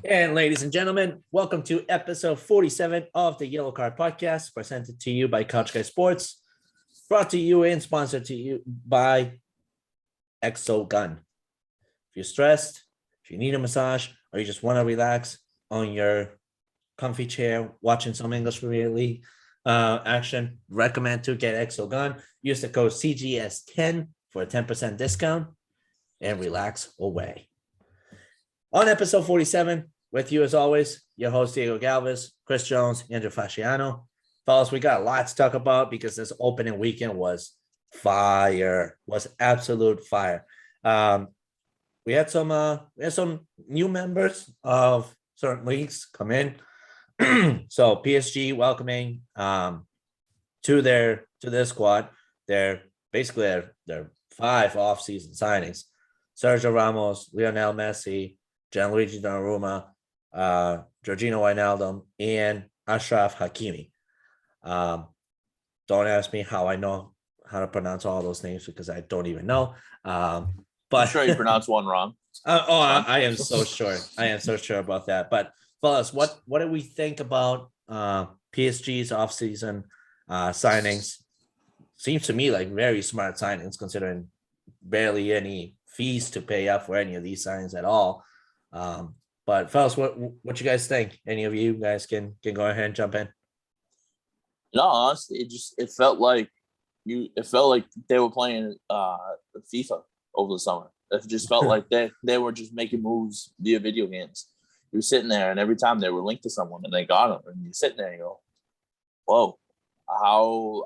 And ladies and gentlemen, welcome to episode 47 of the Yellow Card Podcast, presented to you by Couch Guy Sports, brought to you and sponsored to you by Exogun. If you're stressed, if you need a massage, or you just want to relax on your comfy chair watching some English Premier League action, recommend to get Exogun. Use the code CGS10 for a 10% discount and relax away. On episode 47, with you as always, your host Diego Galvez, Chris Jones, Andrew Fasciano. Fellas, we got a lot to talk about because this opening weekend was fire, was absolute fire. We had some new members of certain leagues come in. So PSG welcoming to their squad. They're basically their 5 off-season signings: Sergio Ramos, Lionel Messi, Gianluigi Donnarumma, Georgino Wijnaldum, and Ashraf Hakimi. Don't ask me how I know how to pronounce all those names because I don't even know. But I'm sure you pronounced one wrong. I am so sure. I am so sure about that. But fellas, what do we think about PSG's offseason signings? Seems to me like very smart signings, considering barely any fees to pay up for any of these signings at all. But fellas, what you guys think? Any of you guys can go ahead and jump in. No, honestly, it felt like they were playing FIFA over the summer. It just felt like they were just making moves via video games. You were sitting there, and every time they were linked to someone, and they got them, and you're sitting there and you go, "Whoa, how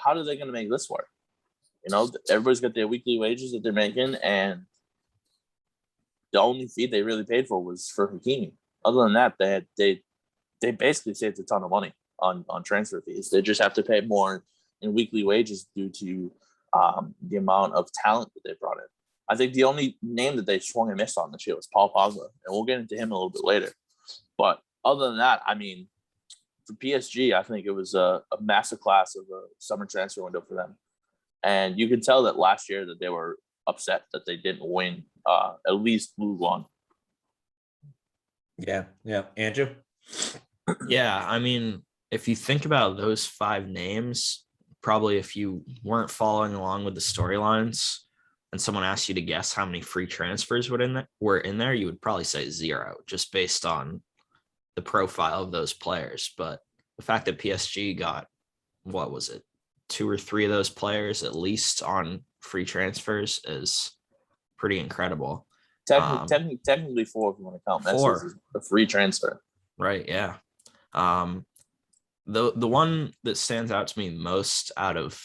are they going to make this work?" You know, everybody's got their weekly wages that they're making, and the only fee they really paid for was for Hakimi. Other than that, they basically saved a ton of money on transfer fees. They just have to pay more in weekly wages due to the amount of talent that they brought in. I think the only name that they swung and missed on this year was Paul Pogba, and we'll get into him a little bit later. But other than that, I mean, for PSG, I think it was a masterclass of a summer transfer window for them. And you could tell that last year that they were upset that they didn't win at least Ligue 1. Yeah. Andrew? Yeah, I mean, if you think about those 5 names, probably if you weren't following along with the storylines and someone asked you to guess how many free transfers were in there, you would probably say 0, just based on the profile of those players. But the fact that PSG got, 2 or 3 of those players at least on free transfers is pretty incredible. Technically 4 if you want to count Messi as a free transfer. Right, yeah. The one that stands out to me most out of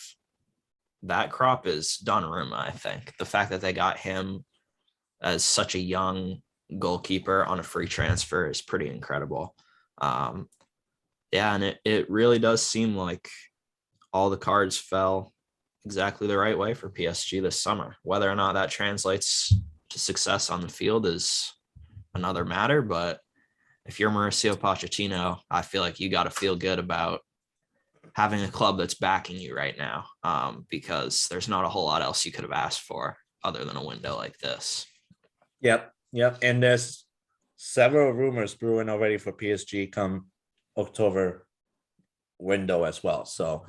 that crop is Donnarumma, I think. The fact that they got him as such a young goalkeeper on a free transfer is pretty incredible. And it really does seem like all the cards fell exactly the right way for PSG this summer. Whether or not that translates to success on the field is another matter, but if you're Mauricio Pochettino, I feel like you got to feel good about having a club that's backing you right now, because there's not a whole lot else you could have asked for other than a window like this. Yep. And there's several rumors brewing already for PSG come October window as well. So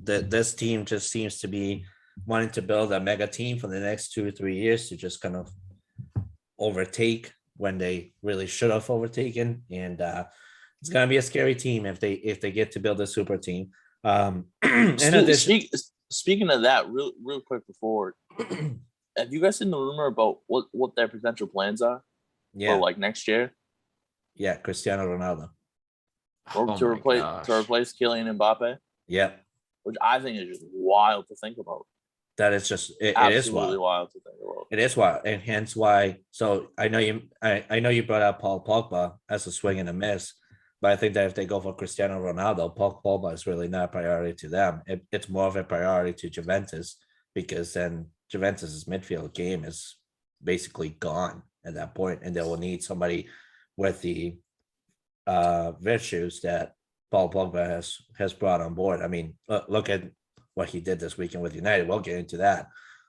this team just seems to be wanting to build a mega team for the next 2 or 3 years to just kind of overtake when they really should have overtaken. And it's going to be a scary team if they get to build a super team. Speaking of that, real quick before, have you guys seen the rumor about what their potential plans are for like next year? Yeah, Cristiano Ronaldo. To replace Kylian Mbappe? Yeah. Which I think is just wild to think about. That is just it is wild to think about. It is wild, and hence why. So I know you brought up Paul Pogba as a swing and a miss, but I think that if they go for Cristiano Ronaldo, Paul Pogba is really not a priority to them. It's more of a priority to Juventus, because then Juventus's midfield game is basically gone at that point, and they will need somebody with the virtues that Paul Pogba has brought on board. I mean, look at what he did this weekend with United. We'll get into that.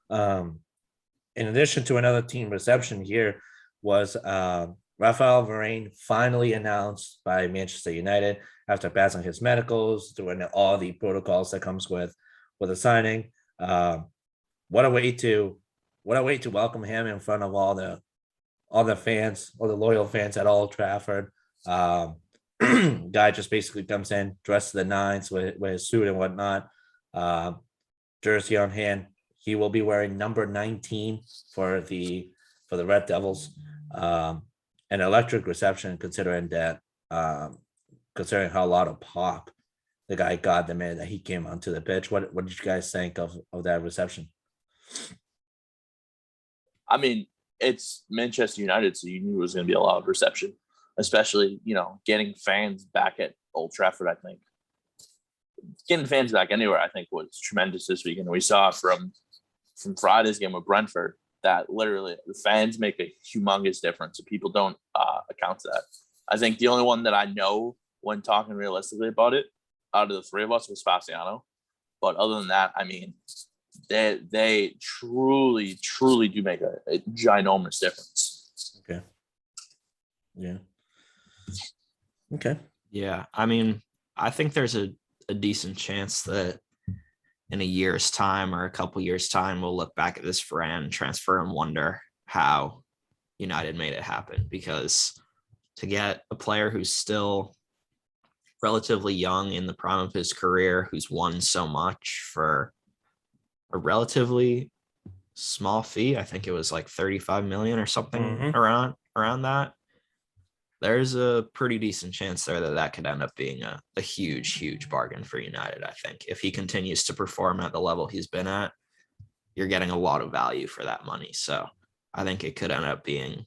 In addition to another team reception here, was Rafael Varane finally announced by Manchester United after passing his medicals, doing all the protocols that comes with a signing. What a way to welcome him in front of all the fans, all the loyal fans at Old Trafford. Guy just basically comes in dressed to the nines with his suit and whatnot, jersey on hand. He will be wearing number 19 for the Red Devils. An electric reception, considering that, considering how loud of pop the guy got the minute that he came onto the pitch. What did you guys think of that reception? I mean, it's Manchester United, so you knew it was going to be a loud reception, especially, getting fans back at Old Trafford. I think getting fans back anywhere, I think, was tremendous this weekend. We saw from Friday's game with Brentford that literally the fans make a humongous difference. So people don't account to that. I think the only one that I know when talking realistically about it out of the three of us was Spaciano. But other than that, I mean, they truly do make a ginormous difference. Okay. Yeah. Okay. Yeah. I mean, I think there's a decent chance that in a year's time or a couple years' time, we'll look back at this Varane transfer and wonder how United made it happen. Because to get a player who's still relatively young in the prime of his career, who's won so much for a relatively small fee, I think it was like 35 million or something around that. There's a pretty decent chance there that could end up being a huge bargain for United. I think if he continues to perform at the level he's been at, you're getting a lot of value for that money. So I think it could end up being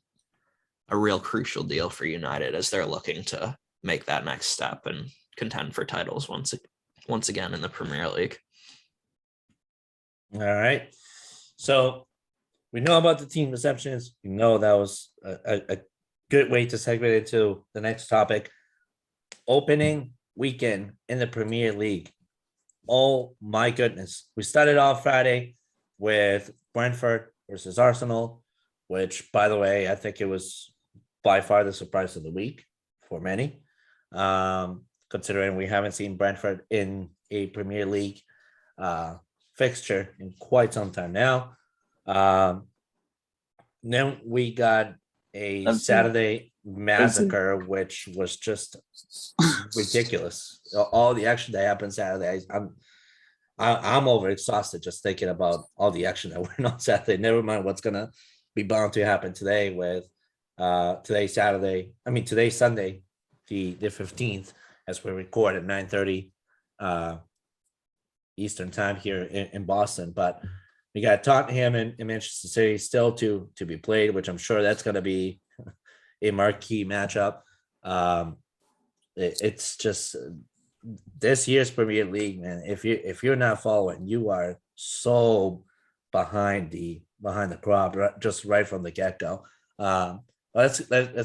a real crucial deal for United as they're looking to make that next step and contend for titles once again in the Premier League. All right. So we know about the team receptions. We know that was a good way to segue into the next topic. Opening weekend in the Premier League. Oh my goodness. We started off Friday with Brentford versus Arsenal, which, by the way, I think it was by far the surprise of the week for many, considering we haven't seen Brentford in a Premier League fixture in quite some time now. Then we got a Saturday massacre, which was just ridiculous. All the action that happened Saturday, I'm over exhausted just thinking about all the action that went on Saturday. Never mind what's gonna be bound to happen today with today's Sunday, the 15th, as we record at 9:30 Eastern time here in Boston. But we got Tottenham and Manchester City still to be played, which I'm sure that's going to be a marquee matchup. It's just this year's Premier League, man. If you're not following, you are so behind the crowd just right from the get go. Let's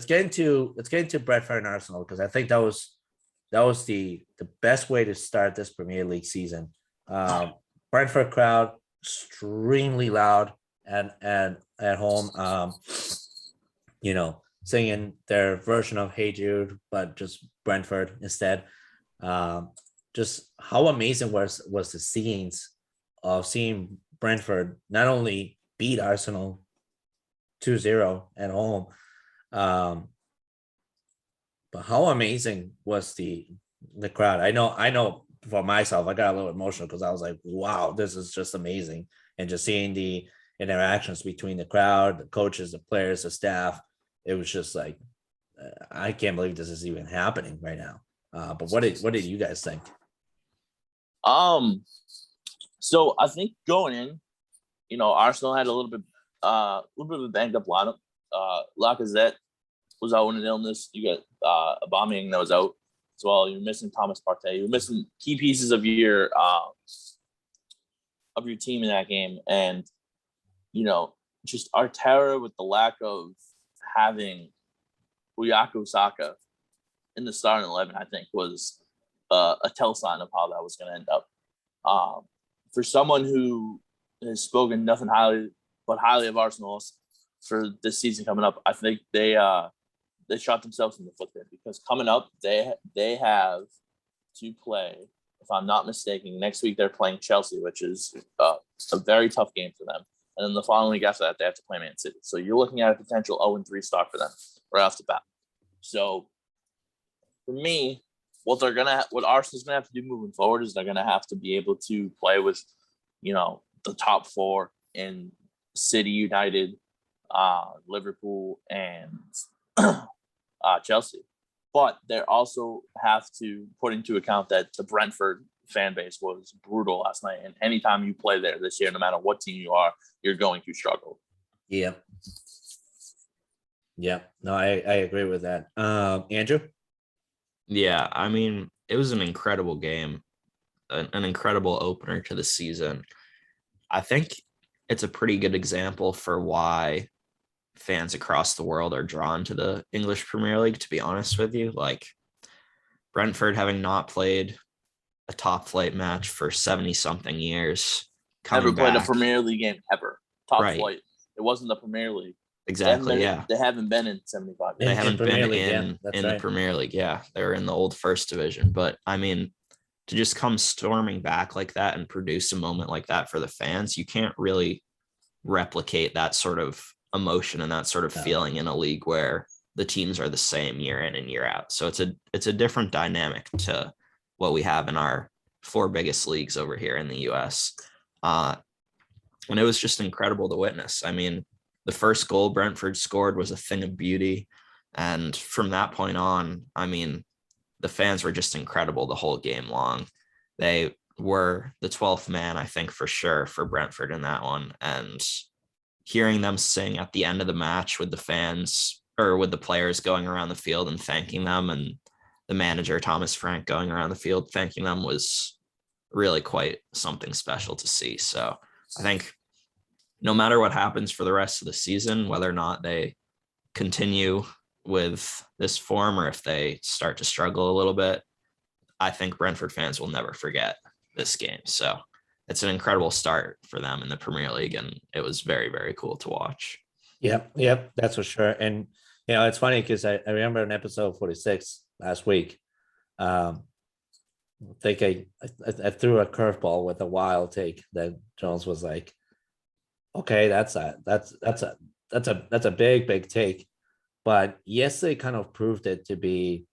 get into Brentford and Arsenal, because I think that was the best way to start this Premier League season. Brentford crowd extremely loud and at home, singing their version of Hey Jude, but just Brentford instead. Just how amazing was the scenes of seeing Brentford not only beat Arsenal 2-0 at home, but how amazing was the crowd. I know for myself, I got a little emotional because I was like, wow, this is just amazing. And just seeing the interactions between the crowd, the coaches, the players, the staff, it was just like, I can't believe this is even happening right now. But what did you guys think? So I think going in, Arsenal had a little bit of a banged up lineup. Lacazette was out with an illness. You got Aubameyang that was out as well. You're missing Thomas Partey. You're missing key pieces of your team in that game, and just Arteta with the lack of having Bukayo Saka in the starting 11, I think was a tell sign of how that was going to end up. For someone who has spoken nothing highly of Arsenal for this season coming up. I think they shot themselves in the foot there, because coming up they have to play, if I'm not mistaken, next week they're playing Chelsea, which is a very tough game for them. And then the following week after that, they have to play Man City. So you're looking at a potential 0-3 start for them right off the bat. So for me, what Arsenal's gonna have to do moving forward is they're gonna have to be able to play with, the top four in City, United, Liverpool, and Chelsea. But they also have to put into account that the Brentford fan base was brutal last night. And anytime you play there this year, no matter what team you are, you're going to struggle. Yeah. Yeah. No, I agree with that. Andrew? Yeah, I mean, it was an incredible game, an incredible opener to the season. I think it's a pretty good example for why fans across the world are drawn to the English Premier League, to be honest with you. Like, Brentford having not played a top flight match for 70 something years. Never played a Premier League game ever. Top flight. It wasn't the Premier League. Exactly. They haven't been in 75 years. They haven't been in the Premier League. Yeah. They were in the old first division. But I mean, to just come storming back like that and produce a moment like that for the fans, you can't really replicate that sort of emotion and that sort of feeling in a league where the teams are the same year in and year out. So it's a different dynamic to what we have in our four biggest leagues over here in the US. And it was just incredible to witness. I mean, the first goal Brentford scored was a thing of beauty. And from that point on, I mean, the fans were just incredible the whole game long. They were the 12th man, I think, for sure, for Brentford in that one. And hearing them sing at the end of the match with the fans, or with the players going around the field and thanking them, and the manager, Thomas Frank, going around the field thanking them, was really quite something special to see. So I think no matter what happens for the rest of the season, whether or not they continue with this form or if they start to struggle a little bit, I think Brentford fans will never forget this game. So it's an incredible start for them in the Premier League, and it was very, very cool to watch. Yep, that's for sure. And it's funny because I remember in episode 46 last week, I think I threw a curveball with a wild take that Jones was like, okay, that's a big take. But yes, they kind of proved it to be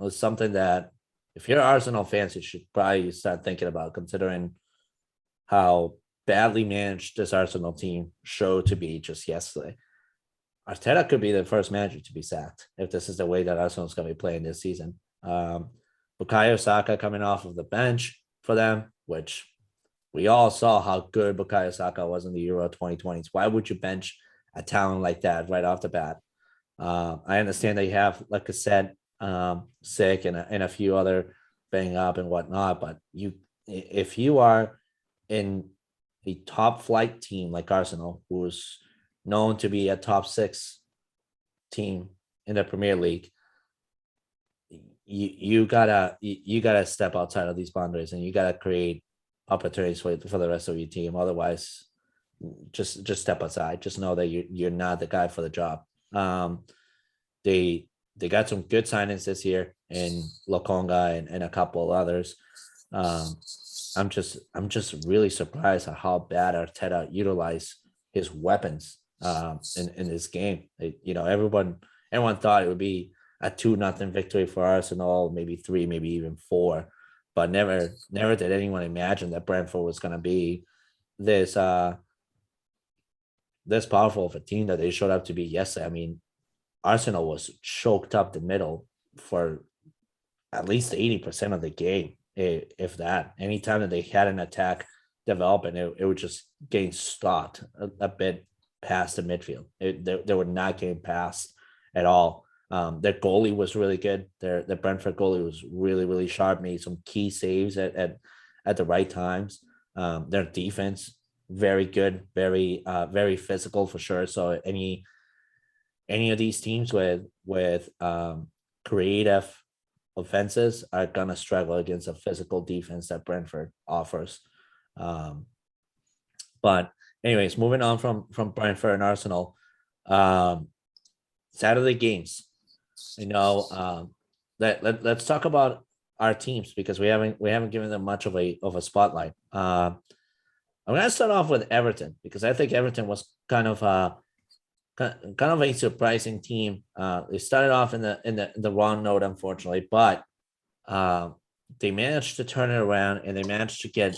something that if you're Arsenal fans, you should probably start thinking about, considering how badly managed this Arsenal team showed to be just yesterday. Arteta could be the first manager to be sacked if this is the way that Arsenal's going to be playing this season. Bukayo Saka coming off of the bench for them, which we all saw how good Bukayo Saka was in the Euro 2020s. Why would you bench a talent like that right off the bat? I understand that you have, like I said, sick and a few other bang up and whatnot, but if you are in a top flight team like Arsenal, who's known to be a top 6 team in the Premier League, you gotta step outside of these boundaries, and you gotta create opportunities for the rest of your team. Otherwise, just step aside. Just know that you're not the guy for the job. They got some good signings this year in Lokonga and a couple of others. I'm just really surprised at how bad Arteta utilized his weapons in this game. Everyone thought it would be a 2-0 victory for Arsenal, maybe 3, maybe even 4, but never did anyone imagine that Brentford was going to be this powerful of a team that they showed up to be yesterday. I mean, Arsenal was choked up the middle for at least 80% of the game, if that. Anytime that they had an attack developing, it would just getting stopped a bit past the midfield. They were not getting past at all. Their goalie was really good. The Brentford goalie was really, really sharp, made some key saves at the right times. Their defense, very good, very physical for sure. So any of these teams with creative offenses are gonna struggle against a physical defense that Brentford offers. But anyways, moving on from Brentford and Arsenal, Saturday games. Let's talk about our teams because we haven't given them much of a spotlight. I'm gonna start off with Everton because I think Everton was kind of a surprising team. They started off in the wrong note, unfortunately, but they managed to turn it around and they managed to get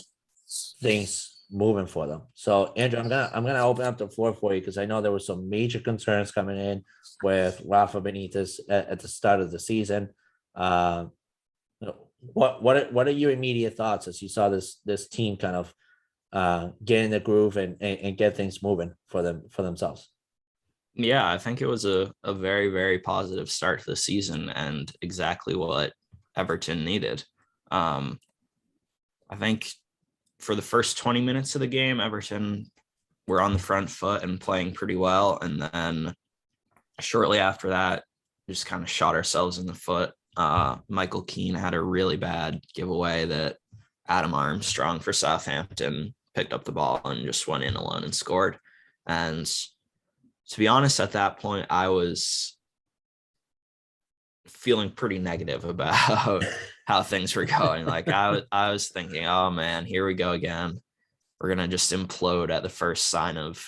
things moving for them. So Andrew, I'm gonna open up the floor for you because I know there were some major concerns coming in with Rafa Benitez at the start of the season. What are your immediate thoughts as you saw this team kind of get in the groove and get things moving for themselves? Yeah, I think it was a very, very positive start to the season and exactly what Everton needed. I think for the first 20 minutes of the game, Everton were on the front foot and playing pretty well. And then shortly after that, just kind of shot ourselves in the foot. Michael Keane had a really bad giveaway that Adam Armstrong for Southampton picked up the ball and just went in alone and scored. And to be honest, at that point, I was feeling pretty negative about how things were going. Like I was thinking, oh man, here we go again. We're gonna just implode at the first sign of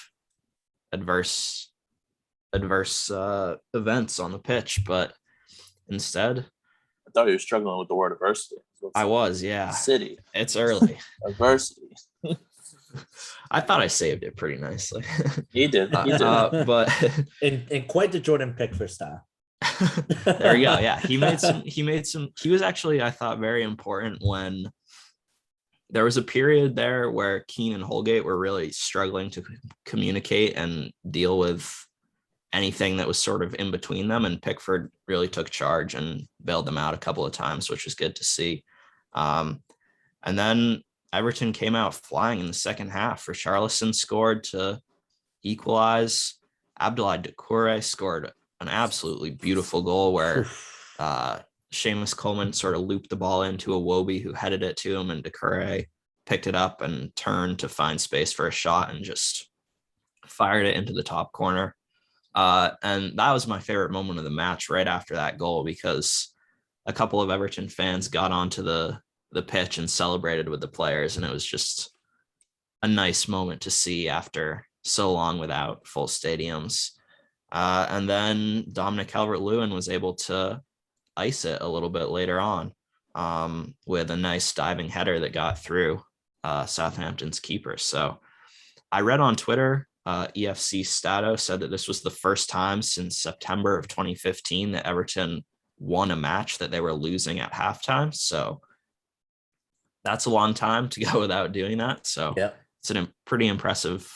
adverse events on the pitch. But instead, I thought you were struggling with the word adversity. I was, yeah. City. It's early. Adversity. I thought I saved it pretty nicely. He did. But in quite the Jordan Pickford style. There you go. Yeah, he was actually, I thought, very important when there was a period there where Keane and Holgate were really struggling to communicate and deal with anything that was sort of in between them, and Pickford really took charge and bailed them out a couple of times, which was good to see. And then Everton came out flying in the second half. Richarlison scored to equalize. Abdoulaye Doucouré scored an absolutely beautiful goal where Seamus Coleman sort of looped the ball into Iwobi, who headed it to him, and Doucouré picked it up and turned to find space for a shot and just fired it into the top corner. And that was my favorite moment of the match right after that goal, because a couple of Everton fans got onto the pitch and celebrated with the players, and it was just a nice moment to see after so long without full stadiums. And then Dominic Calvert-Lewin was able to ice it a little bit later on with a nice diving header that got through Southampton's keeper. So I read on Twitter, EFC Stato said that this was the first time since September of 2015 that Everton won a match that they were losing at halftime. So that's a long time to go without doing that. So It's pretty impressive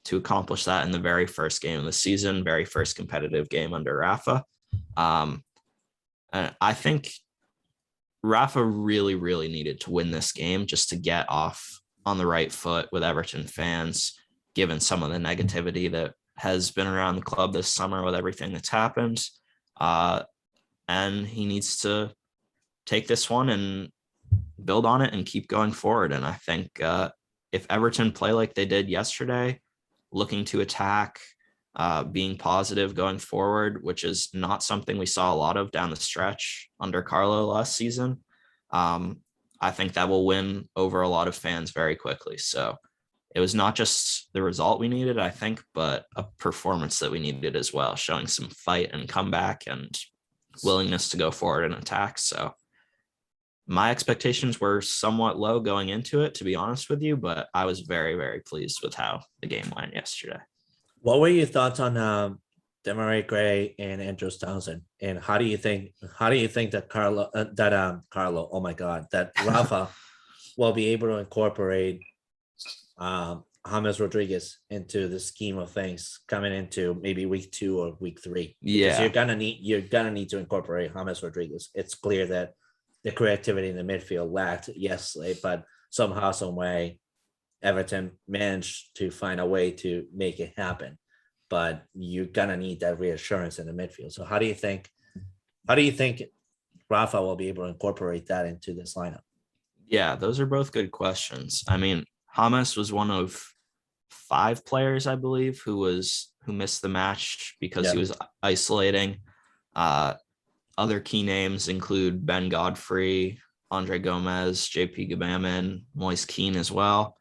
to accomplish that in the very first game of the season, very first competitive game under Rafa. And I think Rafa really, really needed to win this game just to get off on the right foot with Everton fans, given some of the negativity that has been around the club this summer with everything that's happened. And he needs to take this one and build on it and keep going forward. And I think if Everton play like they did yesterday, looking to attack, being positive going forward, which is not something we saw a lot of down the stretch under Carlo last season, I think that will win over a lot of fans very quickly. So it was not just the result we needed, I think, but a performance that we needed as well, showing some fight and comeback and willingness to go forward and attack. So my expectations were somewhat low going into it, to be honest with you, but I was very, very pleased with how the game went yesterday. What were your thoughts on Demarai Gray and Andros Townsend, and how do you think that Carlo, oh my God, that Rafa will be able to incorporate James Rodriguez into the scheme of things coming into maybe week 2 or week 3? Yeah, because you're gonna need to incorporate James Rodriguez. It's clear that the creativity in the midfield lacked yesterday, but somehow, some way, Everton managed to find a way to make it happen. But you're gonna need that reassurance in the midfield. So how do you think Rafa will be able to incorporate that into this lineup? Yeah, those are both good questions. I mean, James was one of 5 players, I believe, who who missed the match because Yeah. he was isolating. Other key names include Ben Godfrey, Andre Gomez, JP Gabaman, Moise Keane as well.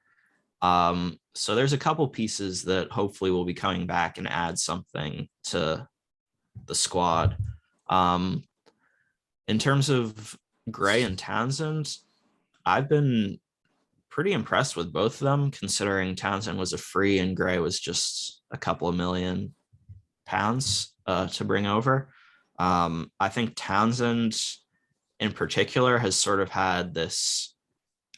So there's a couple pieces that hopefully will be coming back and add something to the squad. In terms of Gray and Townsend, I've been pretty impressed with both of them, considering Townsend was a free and Gray was just a couple of £1 million to bring over. I think Townsend in particular has sort of had this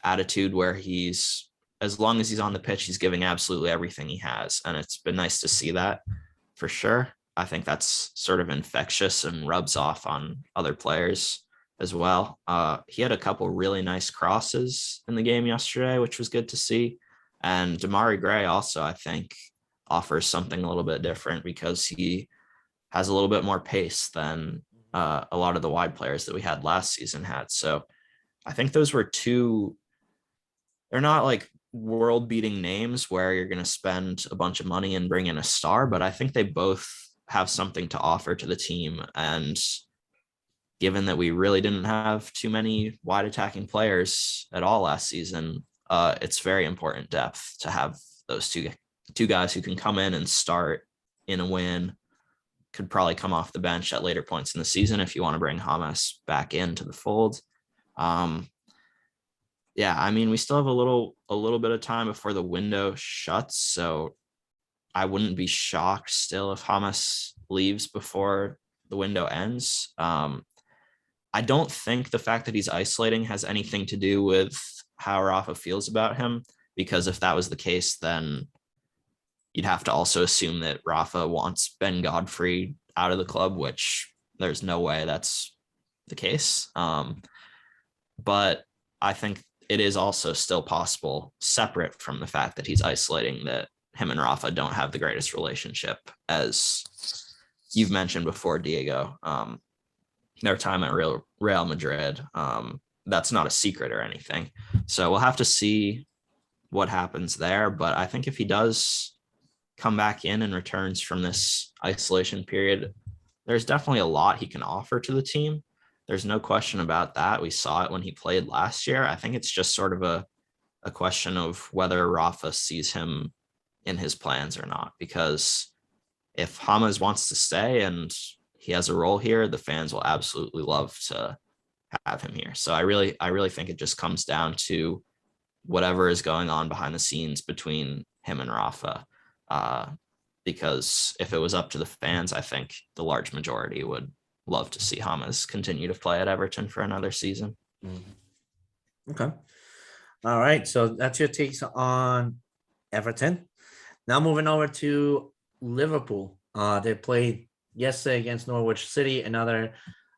attitude where he's, as long as he's on the pitch, he's giving absolutely everything he has. And it's been nice to see that for sure. I think that's sort of infectious and rubs off on other players as well. He had a couple really nice crosses in the game yesterday, which was good to see. And Damari Gray also, I think, offers something a little bit different because he has a little bit more pace than a lot of the wide players that we had last season had. So I think those were two, they're not like world beating names where you're going to spend a bunch of money and bring in a star, but I think they both have something to offer to the team. And given that we really didn't have too many wide attacking players at all last season, it's very important depth to have those two guys who can come in and start in a win, could probably come off the bench at later points in the season if you want to bring Hamas back into the fold. Yeah, I mean, we still have a little bit of time before the window shuts, so I wouldn't be shocked still if Hamas leaves before the window ends. I don't think the fact that he's isolating has anything to do with how Rafa feels about him, because if that was the case, then you'd have to also assume that Rafa wants Ben Godfrey out of the club, which there's no way that's the case. But I think it is also still possible, separate from the fact that he's isolating, that him and Rafa don't have the greatest relationship, as you've mentioned before, Diego. Their time at Real Madrid, that's not a secret or anything. So we'll have to see what happens there. But I think if he does come back in and returns from this isolation period, there's definitely a lot he can offer to the team. There's no question about that. We saw it when he played last year. I think it's just sort of a question of whether Rafa sees him in his plans or not. Because if Hamas wants to stay and he has a role here, the fans will absolutely love to have him here. So I really think it just comes down to whatever is going on behind the scenes between him and Rafa. Because if it was up to the fans, I think the large majority would love to see Hamas continue to play at Everton for another season. Okay. All right. So that's your takes on Everton. Now moving over to Liverpool. They played yesterday against Norwich City, another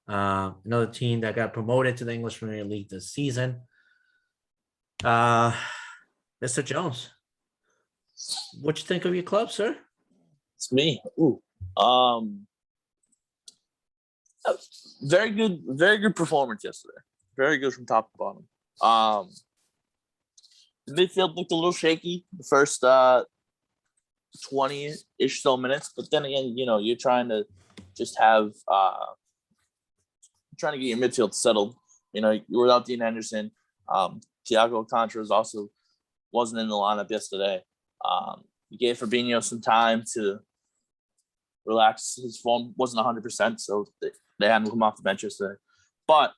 team that got promoted to the English Premier League this season. Mr. Jones, what you think of your club, sir? It's me. Very good performance yesterday. Very good from top to bottom. The midfield looked a little shaky the first 20-ish so minutes, but then again, you're trying to just have trying to get your midfield settled. You're without Dean Henderson. Thiago Alcantara wasn't in the lineup yesterday. You gave Fabinho some time to relax. His form wasn't 100%, so they had him come off the bench yesterday. But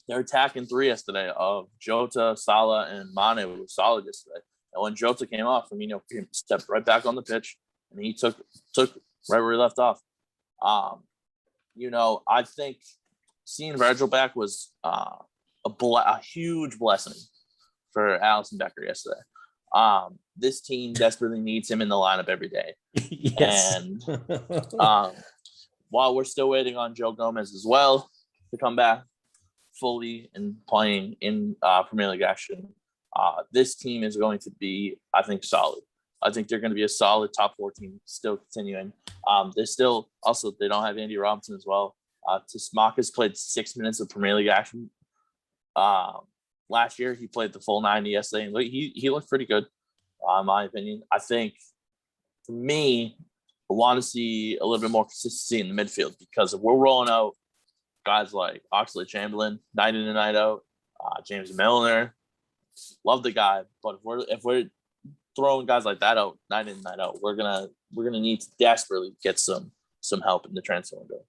their attacking three yesterday of Jota, Salah, and Mane was solid yesterday. And when Jota came off, Firmino stepped right back on the pitch, and he took right where he left off. I think seeing Virgil back was a huge blessing for Alisson Becker yesterday. This team desperately needs him in the lineup every day. Yes. And while we're still waiting on Joe Gomez as well to come back fully and playing in Premier League action, this team is going to be, I think, solid. I think they're going to be a solid top 4 team still continuing. They don't have Andy Robinson as well. Tismakas played 6 minutes of Premier League action. Last year, he played the full 90 yesterday, and he looked pretty good, in my opinion. I think for me, I want to see a little bit more consistency in the midfield because if we're rolling out guys like Oxley Chamberlain, night in and night out, James Milner, love the guy, but if we're throwing guys like that out night in and night out, we're gonna need to desperately get some help in the transfer window.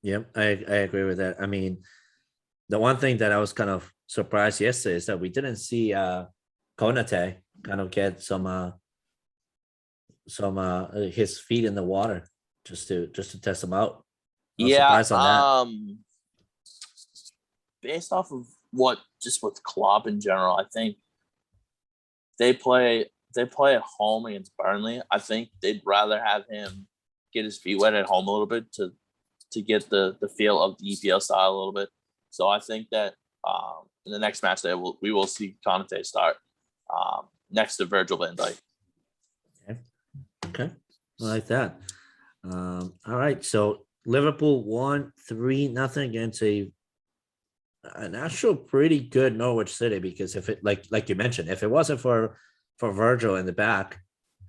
Yeah, I agree with that. I mean, the one thing that I was kind of surprised yesterday is that we didn't see Konate kind of get some his feet in the water just to test him out. I was surprised on that. Based off of what just with Klopp in general, I think they play at home against Burnley. I think they'd rather have him get his feet wet at home a little bit to get the feel of the EPL style a little bit. So I think that in the next match day we will see Konate start next to Virgil van Dijk. Okay, I like that. All right, so Liverpool won 3-0 against an actual pretty good Norwich City, because if it like you mentioned, if it wasn't for Virgil in the back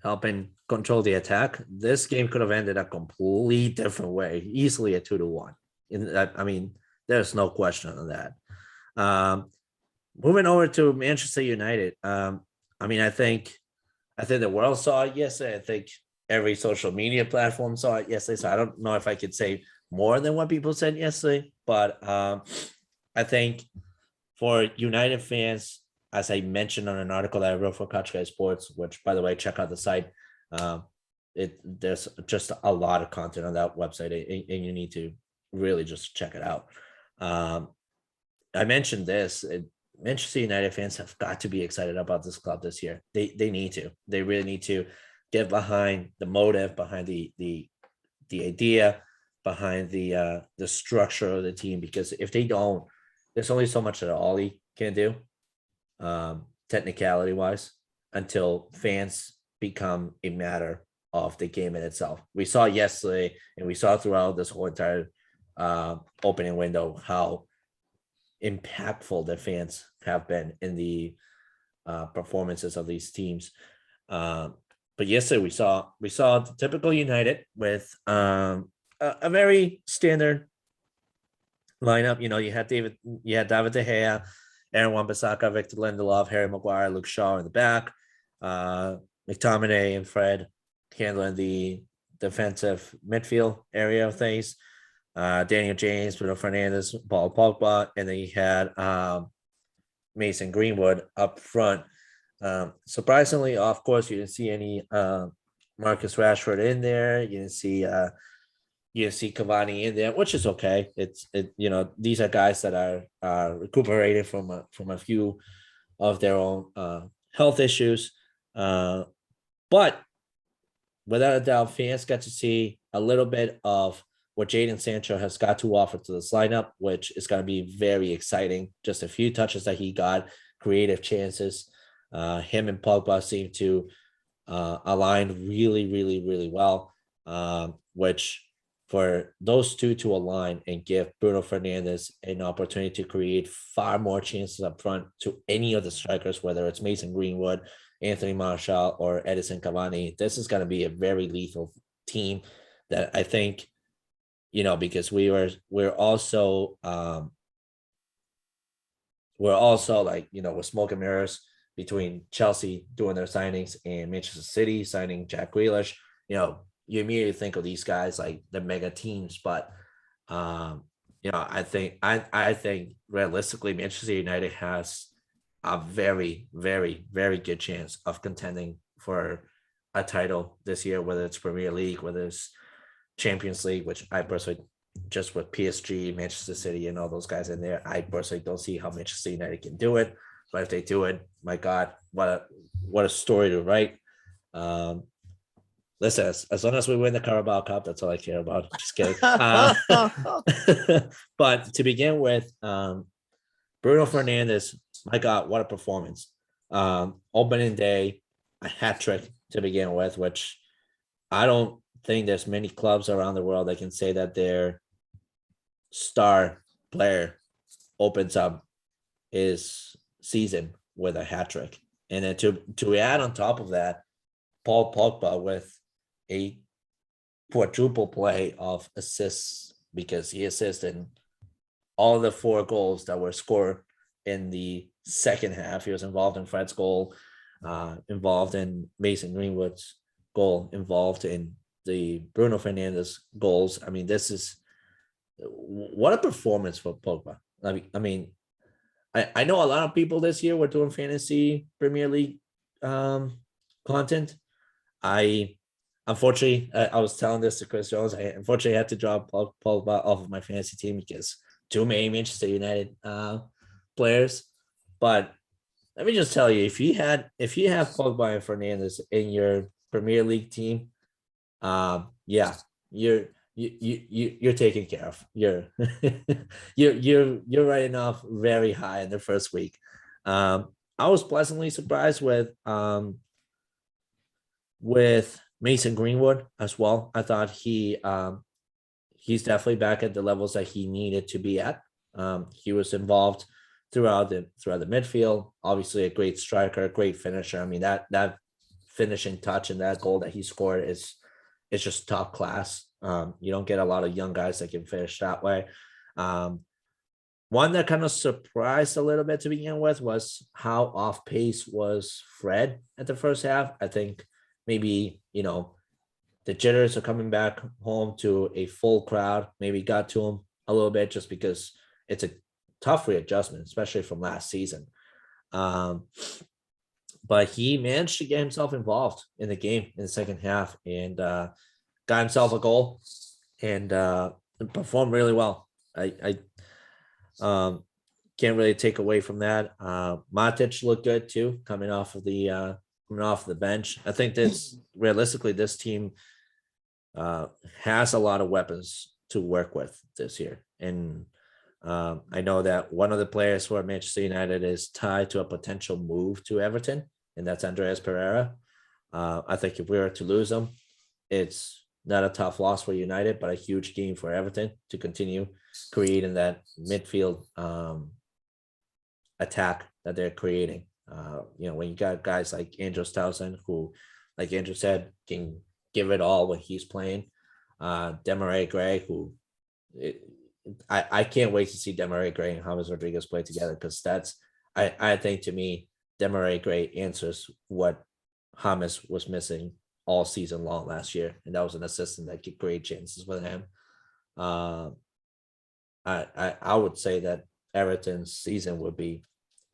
helping control the attack, this game could have ended a completely different way, easily a 2-1. I mean, there's no question on that. Moving over to Manchester United. I mean, I think the world saw it yesterday. I think every social media platform saw it yesterday. So I don't know if I could say more than what people said yesterday, but I think for United fans, as I mentioned on an article that I wrote for Couch Guy Sports, which, by the way, check out the site. There's just a lot of content on that website, and you need to really just check it out. I mentioned this. Manchester United fans have got to be excited about this club this year. They need to. They really need to get behind the motive, behind the idea, behind the structure of the team. Because if they don't, there's only so much that Ollie can do, technicality wise, until fans become a matter of the game in itself. We saw yesterday, and we saw throughout this whole entire opening window how impactful the fans have been in the performances of these teams. But yesterday we saw the typical United with a very standard lineup. You know, you had David De Gea, Aaron Wan-Bissaka, Victor Lindelof, Harry Maguire, Luke Shaw in the back, McTominay and Fred handling the defensive midfield area of things. Daniel James, Bruno Fernandes, Paul Pogba, and then you had Mason Greenwood up front. Surprisingly, of course, you didn't see any Marcus Rashford in there. You didn't see Cavani in there, which is okay. These are guys that are recuperated from a few of their own health issues. But without a doubt, fans got to see a little bit of what Jadon Sancho has got to offer to this lineup, which is going to be very exciting. Just a few touches that he got, creative chances. Him and Pogba seem to align really, really, really well, which for those two to align and give Bruno Fernandes an opportunity to create far more chances up front to any of the strikers, whether it's Mason Greenwood, Anthony Martial, or Edison Cavani. This is going to be a very lethal team that I think, because we're also like, with smoke and mirrors between Chelsea doing their signings and Manchester City signing Jack Grealish. You immediately think of these guys like the mega teams, but I think realistically Manchester United has a very, very, very good chance of contending for a title this year, whether it's Premier League, whether it's Champions League, which I personally, just with PSG, Manchester City, and all those guys in there, I personally don't see how Manchester United can do it. But if they do it, my God, what a story to write. Listen, as long as we win the Carabao Cup, that's all I care about. Just kidding. But to begin with, Bruno Fernandes, my God, what a performance. Opening day, a hat trick to begin with, which I don't think there's many clubs around the world that can say that their star player opens up his season with a hat trick. And then to add on top of that, Paul Pogba with a quadruple play of assists because he assisted all the 4 goals that were scored in the second half. He was involved in Fred's goal, involved in Mason Greenwood's goal, involved in the Bruno Fernandes goals. I mean, this is what a performance for Pogba. I know a lot of people this year were doing fantasy Premier League content. I was telling this to Chris Jones. I unfortunately had to drop Pogba off of my fantasy team because too many Manchester United players. But let me just tell you, if you have Pogba and Fernandes in your Premier League team, yeah, you're taken care of. You're writing off very high in the first week. I was pleasantly surprised with Mason Greenwood as well. I thought he's definitely back at the levels that he needed to be at. He was involved throughout the midfield. Obviously, a great striker, a great finisher. I mean, that finishing touch and that goal that he scored is just top class. You don't get a lot of young guys that can finish that way. One that kind of surprised a little bit to begin with was how off pace was Fred at the first half. I think maybe, the jitters are coming back home to a full crowd, maybe got to him a little bit just because it's a tough readjustment, especially from last season. But he managed to get himself involved in the game in the second half and got himself a goal and performed really well. I can't really take away from that. Matic looked good too, coming off the bench. I think realistically, this team has a lot of weapons to work with this year. And I know that one of the players for Manchester United is tied to a potential move to Everton, and that's Andreas Pereira. I think if we were to lose him, it's not a tough loss for United, but a huge gain for Everton to continue creating that midfield attack that they're creating. When you got guys like Andros Townsend, who, like Andrew said, can give it all when he's playing. Demarai Gray, who I can't wait to see Demarai Gray and James Rodriguez play together, because I think, to me, Demarai Gray answers what James was missing all season long last year, and that was an assistant that could create chances with him. I would say that Everton's season would be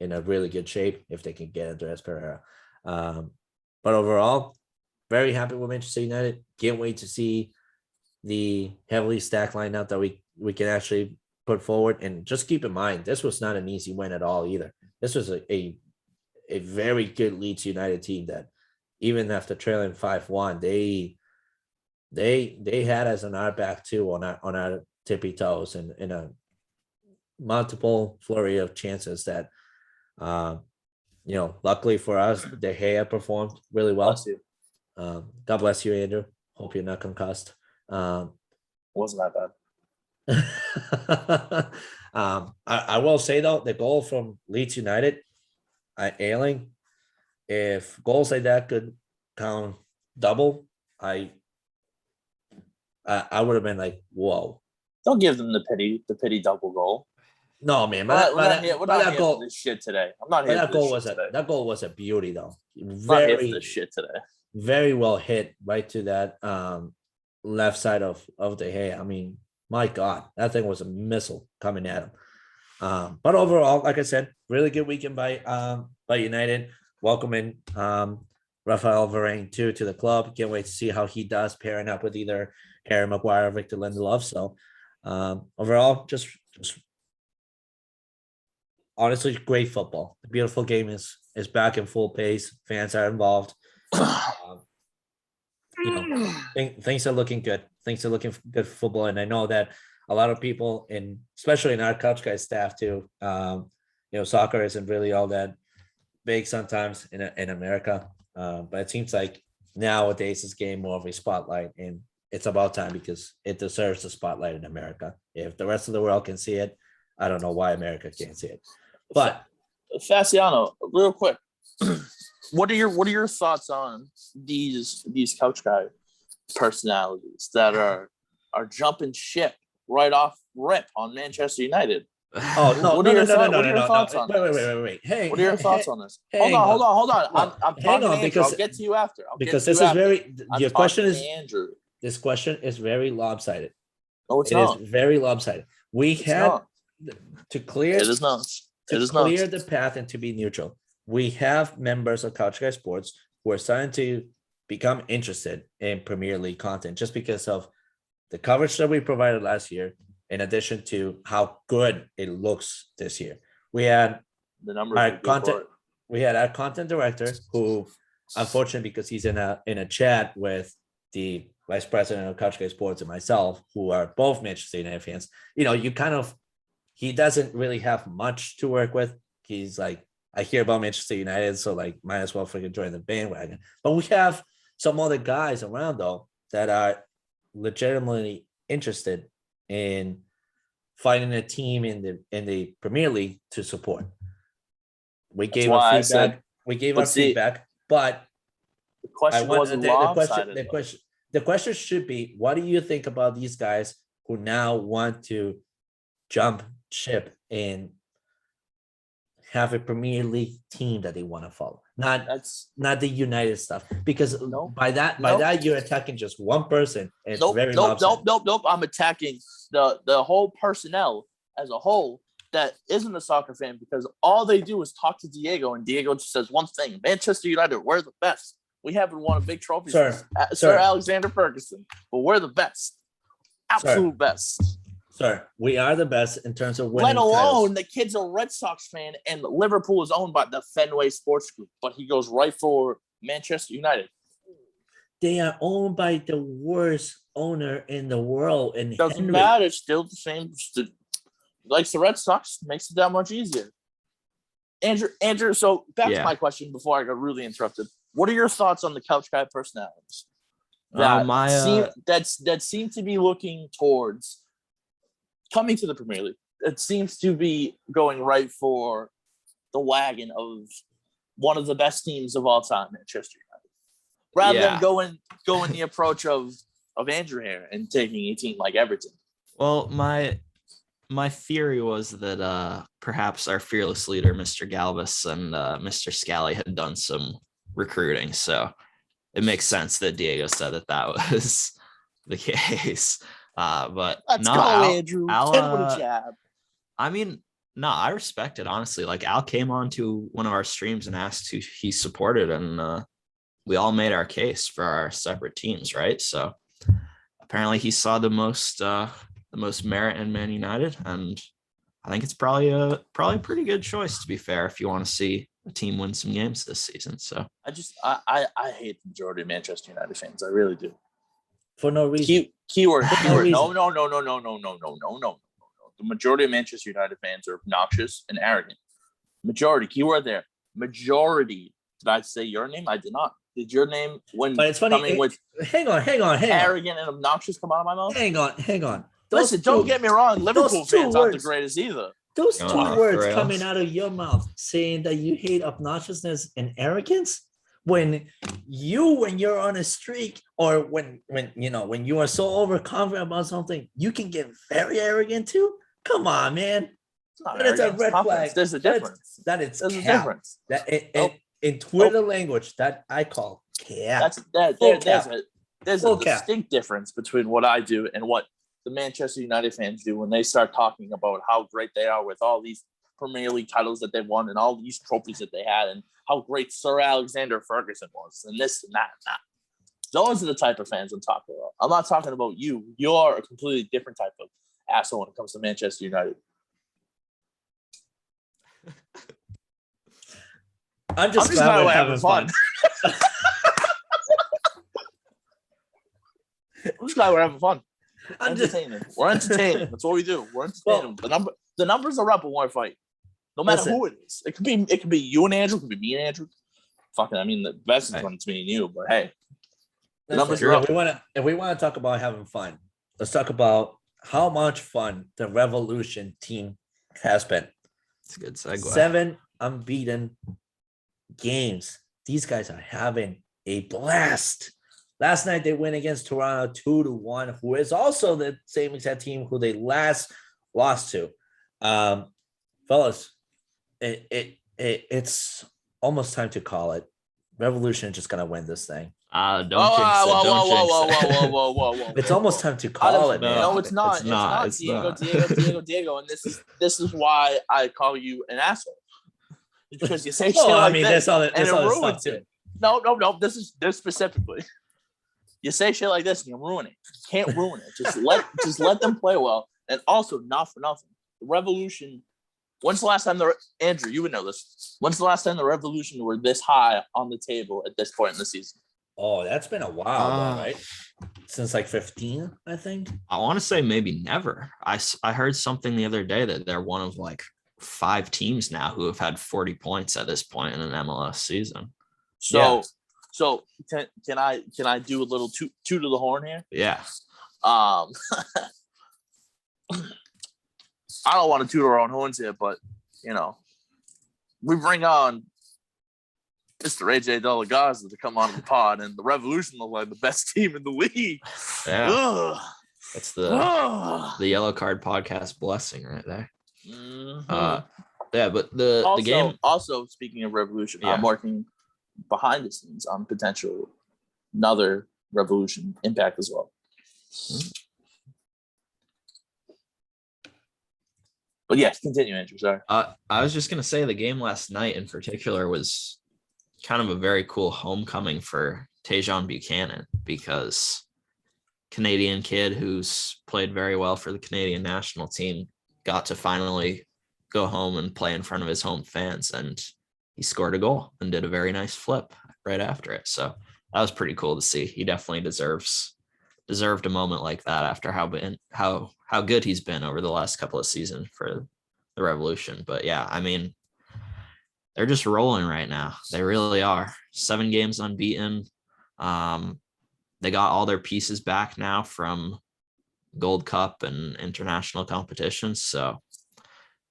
in a really good shape if they can get Andreas Pereira. But overall, very happy with Manchester United. Can't wait to see the heavily stacked lineup that we can actually put forward. And just keep in mind, this was not an easy win at all either. This was a very good Leeds United team that, even after trailing 5-1, they had us on our back too, on our tippy toes, and in a multiple flurry of chances that luckily for us, De Gea performed really well. Bless you. God bless you, Andrew. Hope you're not concussed. Wasn't that bad. I will say though, the goal from Leeds United, Ayling, if goals like that could count double, I would have been like, whoa. Don't give them the pity double goal. No, man, We're not here for this shit today. I'm not here that for goal this shit today. That goal was a beauty though. I'm not here for this shit today. Very well hit right to that left side of De Gea. I mean, my God, that thing was a missile coming at him. But overall, like I said, really good weekend by United. Welcoming Rafael Varane to the club. Can't wait to see how he does pairing up with either Harry Maguire or Victor Lindelof. So overall, just honestly, great football. The beautiful game is back in full pace. Fans are involved. Things are looking good. Things are looking good for football, and I know that a lot of people, especially in our Couch Guys staff too, soccer isn't really all that big sometimes in America, but it seems like nowadays it's getting more of a spotlight, and it's about time because it deserves the spotlight in America. If the rest of the world can see it, I don't know why America can't see it. But Fasciano, real quick, what are your thoughts on these couch guy personalities that are jumping ship right off rip on Manchester United? Oh no, What no, are no, your no, no, thoughts? no, What are no, your no, thoughts no. on Wait, wait, this? wait, wait, wait. What are your thoughts on this? Hang Hold on. No, I'm hang talking to on, Andrew. because I'll get to you after. this is very. I'm Your question talking is to Andrew. this question is very lopsided. No, it's It is not. very lopsided. We It's had not. to clear It is not. It to is not. clear the path and to be neutral. We have members of Couch Guy Sports who are starting to become interested in Premier League content just because of the coverage that we provided last year, in addition to how good it looks this year. We had The numbers our are good content. for it. We had our content director who, unfortunately, because he's in a chat with the vice president of Couch Guy Sports and myself, who are both Manchester United fans, he doesn't really have much to work with. He's like, I hear about Manchester United, so like might as well freaking join the bandwagon. But we have some other guys around though that are legitimately interested in finding a team in the Premier League to support. We gave our why I feedback. said- We gave but our see, feedback, but The question wasn't lopsided. the question should be, what do you think about these guys who now want to jump ship and have a Premier League team that they want to follow? That's Not the United stuff, because Nope. by that you're attacking just one person. And it's nope, very nope, lopsided. nope. I'm attacking the whole personnel as a whole that isn't a soccer fan because all they do is talk to Diego, and Diego just says one thing: Manchester United, we're the best. We haven't won a big trophy since Sir Alexander Ferguson, but we're the best, absolute best. Sir, we are the best in terms of winning Let alone titles. the kid's a Red Sox fan, and Liverpool is owned by the Fenway Sports Group, but he goes right for Manchester United. They are owned by the worst owner in the world, and Doesn't Henry. matter. It's still the same. Likes the Red Sox, makes it that much easier. Andrew. So back to my question before I got really interrupted. What are your thoughts on the couch guy personalities that seem to be looking towards coming to the Premier League? It seems to be going right for the wagon of one of the best teams of all time, Manchester United, rather than going the approach of Andrew here and taking a team like Everton. Well, my theory was that perhaps our fearless leader, Mr. Galvis, and Mr. Scally had done some recruiting. So it makes sense that Diego said that was the case. But let's go, Andrew. Al, Hit with a jab. I mean, no, I respect it, honestly. Like, Al came on to one of our streams and asked who he supported, and we all made our case for our separate teams, right? So apparently he saw the most merit in Man United, and I think it's probably a pretty good choice, to be fair, if you want to see a team win some games this season. So I hate the majority of Manchester United fans. I really do. For no reason. Keyword. reason. No. The majority of Manchester United fans are obnoxious and arrogant. Majority. Keyword there. Majority. Did I say your name? I did not. Did your name But it's funny. Hang on. arrogant and obnoxious come out of my mouth? Hang on. Listen, don't get me wrong. Liverpool fans aren't the greatest either. Those Go two on, words Rails. coming out of your mouth saying that you hate obnoxiousness and arrogance when you're on a streak, or when you are so overconfident about something, you can get very arrogant too. Come on, man. It's not That is a arrogance, red confidence. flag. There's a difference. That is There's a cap. difference. That in Twitter language that I call cap. There's Full a cap. distinct difference between what I do and what the Manchester United fans do when they start talking about how great they are with all these Premier League titles that they've won and all these trophies that they had and how great Sir Alexander Ferguson was and this and that. Those are the type of fans I'm talking about. I'm not talking about you. You're a completely different type of asshole when it comes to Manchester United. I'm just glad we're having fun. I'm just glad we're having fun. I'm just We're entertaining. That's what we do. We're entertaining. The numbers are up when we're fighting. No matter who it is. It could be you and Andrew, it could be me and Andrew. Fucking, I mean, the best is when it's me and you, but hey. The numbers are up. If we want to talk about having fun, let's talk about how much fun the Revolution team has been. it's a good segue. 7 unbeaten games these guys are having a blast. Last night they win against Toronto 2-1, who is also the same exact team who they last lost to. Fellas, it's almost time to call it. Revolution just gonna win this thing. Don't jinx it. Don't jinx it. Whoa. It's almost time to call it, man. No, it's not. It's not. It's It's not. not. Diego. And this is why I call you an asshole. Because you say shit Well, like I mean, this, there's and other it stuff ruins too. it. No. This specifically. You say shit like this and you ruin it. You can't ruin it. Just let them play well. And also, not for nothing, the Revolution. When's the last time Andrew? You would know this. When's the last time the Revolution were this high on the table at this point in the season? Oh, that's been a while, though, right? Since like 15, I think. I want to say maybe never. I heard something the other day that they're one of like 5 teams now who have had 40 points at this point in an MLS season. So can I do a little toot to the horn here? Yeah. I don't want to toot our own horns here, but we bring on Mr. AJ De La Garza to come on the pod, and the Revolution look like the best team in the league. Yeah. Ugh. It's the Yellow Card podcast blessing right there. Mhm. Yeah, but the game. Also, speaking of Revolution, Yeah. I'm working behind the scenes on potential another Revolution impact as well. But yes, continue, Andrew. Sorry. I was just gonna say the game last night in particular was kind of a very cool homecoming for Tajon Buchanan, because Canadian kid who's played very well for the Canadian national team got to finally go home and play in front of his home fans, and he scored a goal and did a very nice flip right after it. So that was pretty cool to see. He definitely deserved a moment like that after how good he's been over the last couple of seasons for the Revolution. But yeah, I mean, they're just rolling right now. They really are. 7 games unbeaten. They got all their pieces back now from Gold Cup and international competitions. So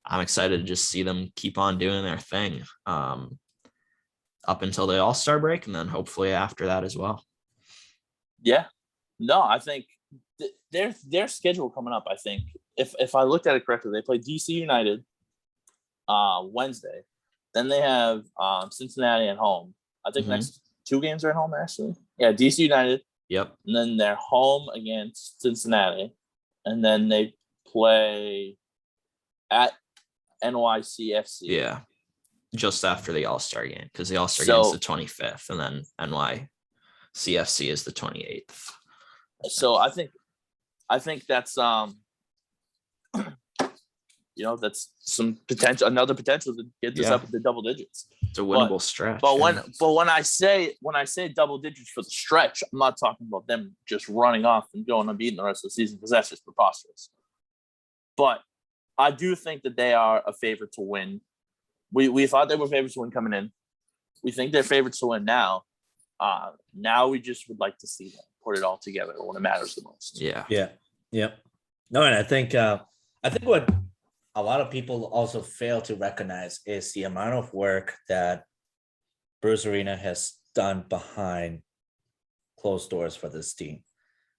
I'm excited to just see them keep on doing their thing up until the All-Star break, and then hopefully after that as well. Yeah. No, I think their schedule coming up, I think, if I looked at it correctly, they play DC United Wednesday. Then they have Cincinnati at home. I think next 2 games are at home, actually. Yeah, DC United. Yep. And then they're home against Cincinnati. And then they play at NYCFC. Yeah. Just after the All-Star game, because the All-Star game is the 25th, and then NYCFC is the 28th. So I think that's that's some potential, another potential to get this up into double digits. It's a winnable stretch. But when I say double digits for the stretch, I'm not talking about them just running off and going unbeaten the rest of the season, because that's just preposterous. But I do think that they are a favorite to win. We thought they were favorites to win coming in. We think they're favorites to win now. Now we just would like to see them put it all together when it matters the most. Yeah. No, and I think what a lot of people also fail to recognize is the amount of work that Bruce Arena has done behind closed doors for this team.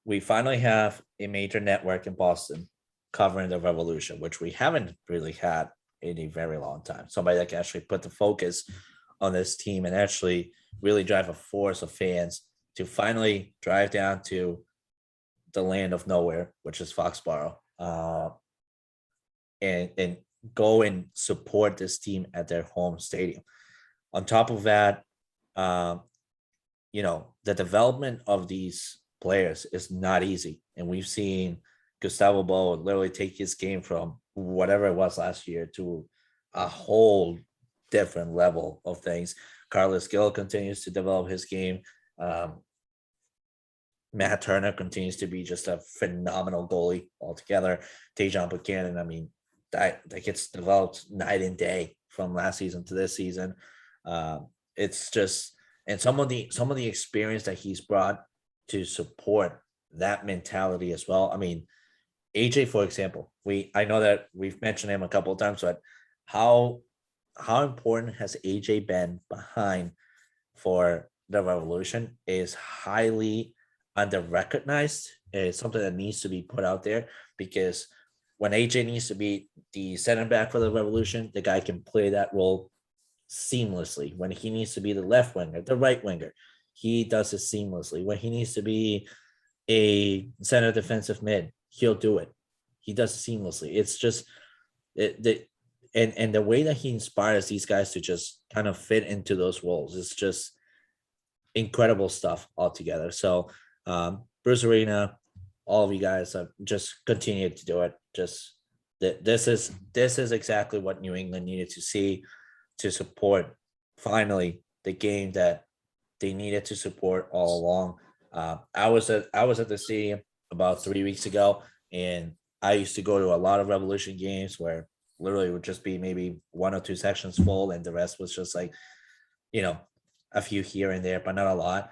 We finally have a major network in Boston covering the Revolution, which we haven't really had in a very long time. Somebody that can actually put the focus on this team and actually really drive a force of fans to finally drive down to the land of nowhere, which is Foxborough, and go and support this team at their home stadium. On top of that, the development of these players is not easy. And we've seen Gustavo Bo literally take his game from whatever it was last year to a whole different level of things. Carlos Gil continues to develop his game. Matt Turner continues to be just a phenomenal goalie altogether. Tajon Buchanan, I mean, that gets developed night and day from last season to this season. It's just, and some of the experience that he's brought to support that mentality as well. I mean, AJ, for example, I know that we've mentioned him a couple of times, but how important has AJ been behind for the Revolution is highly under recognized. It's something that needs to be put out there because when AJ needs to be the center back for the Revolution, the guy can play that role seamlessly. When he needs to be the left winger, the right winger, he does it seamlessly. When he needs to be a center defensive mid, he'll do it. He does it seamlessly. It's just and the way that he inspires these guys to just kind of fit into those roles is just incredible stuff altogether. So Bruce Arena, all of you guys have just continued to do it. Just this is exactly what New England needed to see to support finally the game that they needed to support all along. I was at the stadium about 3 weeks ago, and I used to go to a lot of Revolution games where literally it would just be maybe 1 or 2 sections full, and the rest was just like, a few here and there, but not a lot.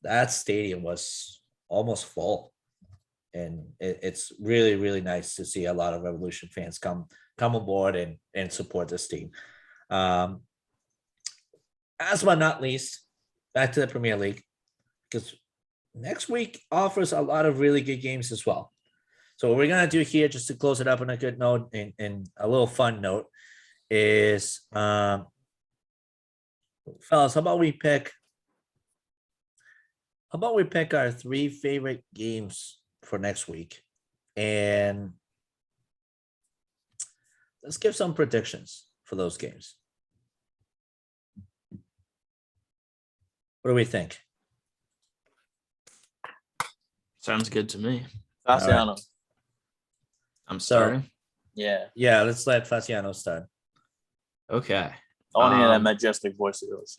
That stadium was almost full, and it's really, really nice to see a lot of Revolution fans come aboard and support this team. As but not least, back to the Premier League, because next week offers a lot of really good games as well. So what we're gonna do here, just to close it up on a good note and a little fun note, is fellas, how about we pick our 3 favorite games for next week, and let's give some predictions for those games. What do we think? Sounds good to me. Fasciano. I'm starting. Yeah. Let's let Fasciano start. Okay. I want to hear that majestic voice of yours.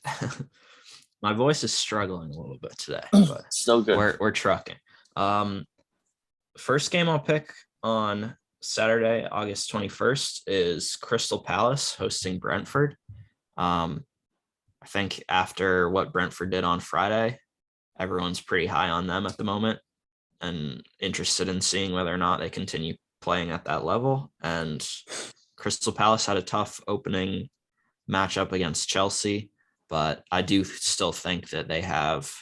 My voice is struggling a little bit today, but Still good. we're trucking. First game I'll pick on Saturday, August 21st is Crystal Palace hosting Brentford. I think after what Brentford did on Friday, everyone's pretty high on them at the moment and interested in seeing whether or not they continue playing at that level. And Crystal Palace had a tough opening matchup against Chelsea, but I do still think that they have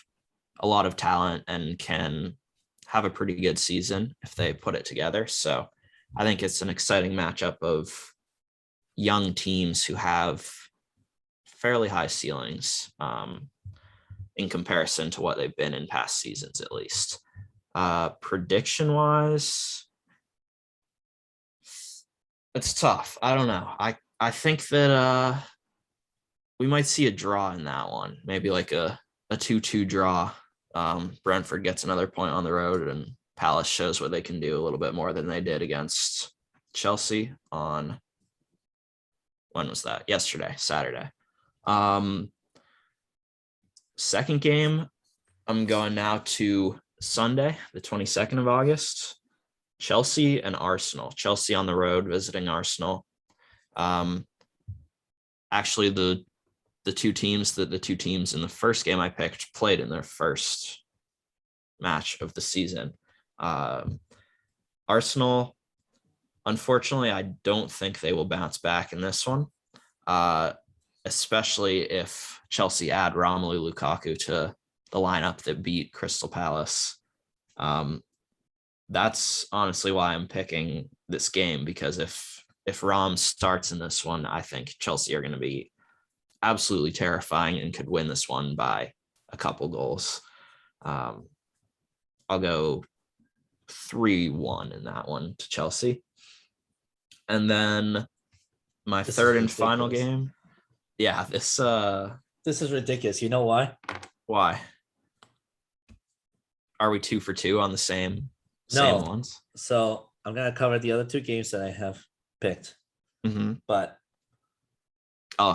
a lot of talent and can have a pretty good season if they put it together. So I think it's an exciting matchup of young teams who have fairly high ceilings in comparison to what they've been in past seasons, at least. Prediction wise, it's tough. I don't know. I think that we might see a draw in that one. Maybe like a 2-2 draw. Brentford gets another point on the road, and Palace shows what they can do a little bit more than they did against Chelsea on, when was that? Yesterday, Saturday. Second game, I'm going now to Sunday, the 22nd of August. Chelsea and Arsenal. Chelsea on the road visiting Arsenal. Actually, the two teams in the first game I picked played in their first match of the season. Arsenal, unfortunately, I don't think they will bounce back in this one, especially if Chelsea add Romelu Lukaku to the lineup that beat Crystal Palace. That's honestly why I'm picking this game, because if Rom starts in this one, I think Chelsea are going to be absolutely terrifying and could win this one by a couple goals. I'll go 3-1 in that one to Chelsea. And then my third and final game. Yeah, this is ridiculous. You know why? Why? Are we 2 for 2 on the same ones? So I'm gonna cover the other 2 games that I have picked. Mm-hmm. But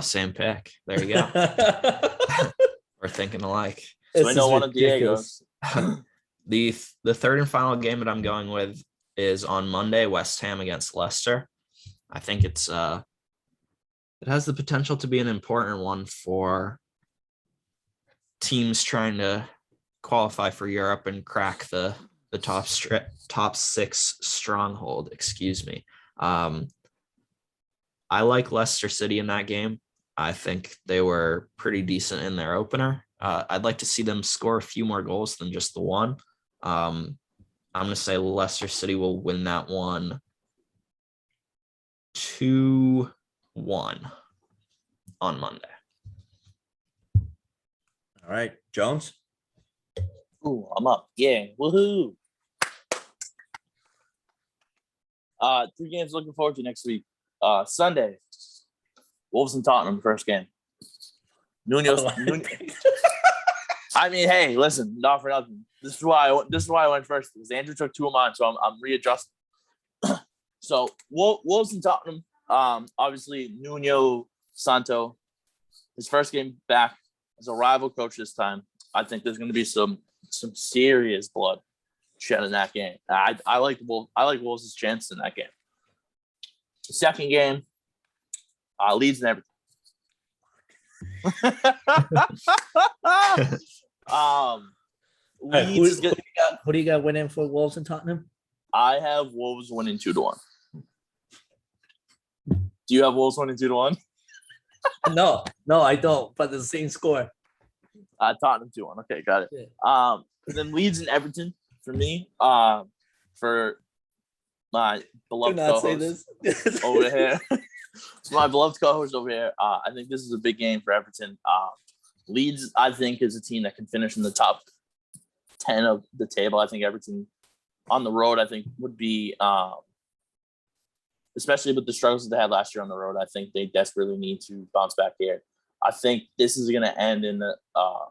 same pick. There you go. We're thinking alike. So I know one of Diego's. The third and final game that I'm going with is on Monday, West Ham against Leicester. I think it has the potential to be an important one for teams trying to qualify for Europe and crack the top 6 stronghold. Excuse me. I like Leicester City in that game. I think they were pretty decent in their opener. I'd like to see them score a few more goals than just the one. I'm going to say Leicester City will win that one 2-1 on Monday. All right, Jones. Ooh, I'm up. Yeah. Woohoo. 3 games looking forward to next week. Sunday, Wolves and Tottenham, first game. Nuno's. I mean, hey, listen, not for nothing. This is why I went first, because Andrew took 2 of mine, so I'm readjusting. So Wolves and Tottenham. Obviously Nuno Santo, his first game back as a rival coach this time. I think there's going to be some serious blood shed in that game. I like Wolves' chance in that game. The second game, Leeds and Everton. Right, Leeds who do you got winning for Wolves and Tottenham? I have Wolves winning 2-1. Do you have Wolves winning 2-1? No, I don't. But the same score. Tottenham 2-1. Okay, got it. Yeah. Then Leeds and Everton for me. For my beloved Do not say co-host this. over here. My beloved co-host over here. I think this is a big game for Everton. Leeds, I think, is a team that can finish in the top 10 of the table. I think Everton on the road, I think, would be, especially with the struggles that they had last year on the road, I think they desperately need to bounce back here. I think this is going to end in a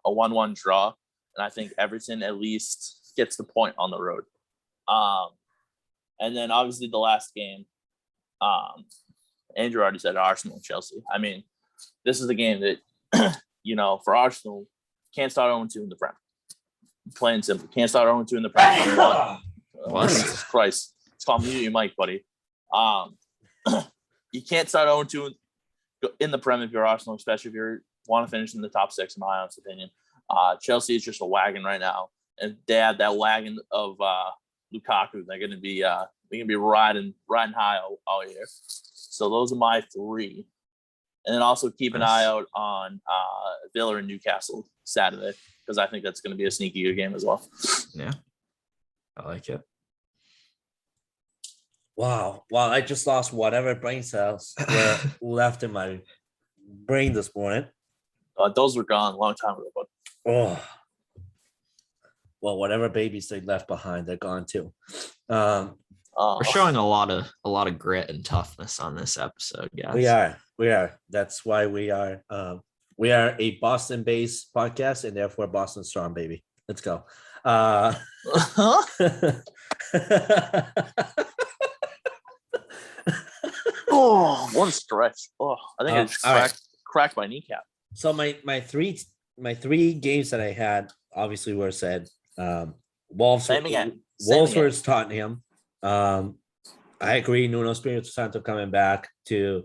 1-1 draw, and I think Everton at least gets the point on the road. And then obviously the last game, Andrew already said Arsenal and Chelsea. I mean, this is a game that, for Arsenal, can't start 0-2 in the Prem. Plain and simple. Can't start 0-2 in the Prem. What? Jesus Christ. It's called mute your mic, buddy. You can't start 0-2 in the Prem if you're Arsenal, especially if you want to finish in the top 6, in my honest opinion. Chelsea is just a wagon right now, and they have that wagon of Lukaku. They're going to be riding high all year. So those are my 3. And then also keep an eye out on Villa and Newcastle Saturday, because I think that's going to be a sneaky good game as well. Yeah, I like it. Wow. I just lost whatever brain cells were left in my brain this morning. Those were gone a long time ago. But Oh. Well, whatever babies they left behind, they're gone too. We're showing a lot of grit and toughness on this episode, guys. We are. That's why we are a Boston-based podcast, and therefore Boston strong, baby. Let's go. Oh, what a stretch! Oh, I think I just right. cracked my kneecap. So my three games that I had obviously were said. Wolves versus Tottenham. I agree. Nuno Espirito Santo coming back to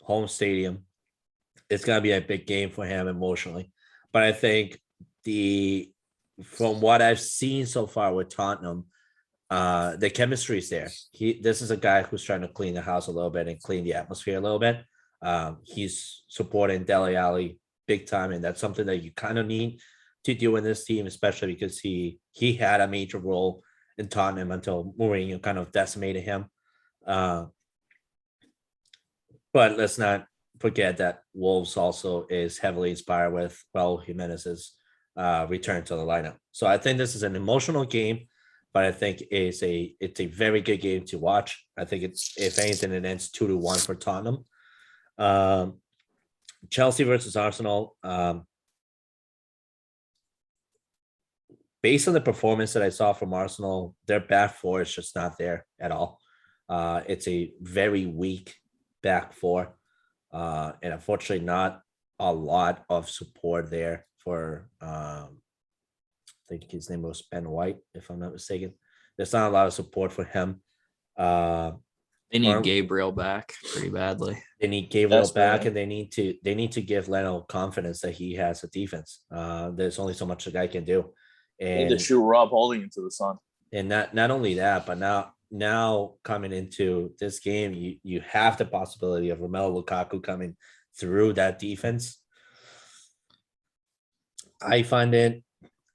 home stadium. It's gonna be a big game for him emotionally. But I think from what I've seen so far with Tottenham, the chemistry is there. This is a guy who's trying to clean the house a little bit and clean the atmosphere a little bit. He's supporting Dele Alli big time, and that's something that you kind of need to do in this team, especially because he had a major role in Tottenham until Mourinho kind of decimated him. But let's not forget that Wolves also is heavily inspired with Raul Jimenez's return to the lineup. So I think this is an emotional game, but I think it's a very good game to watch. I think if anything, it ends 2-1 for Tottenham. Chelsea versus Arsenal. Based on the performance that I saw from Arsenal, their back four is just not there at all. It's a very weak back four. And unfortunately, not a lot of support there for, I think his name was Ben White, if I'm not mistaken. There's not a lot of support for him. They need Gabriel back pretty badly. They need Gabriel back, and they need to give Leno confidence that he has a defense. There's only so much the guy can do. And to shoot Rob Holding into the sun. And not only that, but now coming into this game, you have the possibility of Romelu Lukaku coming through that defense. I find it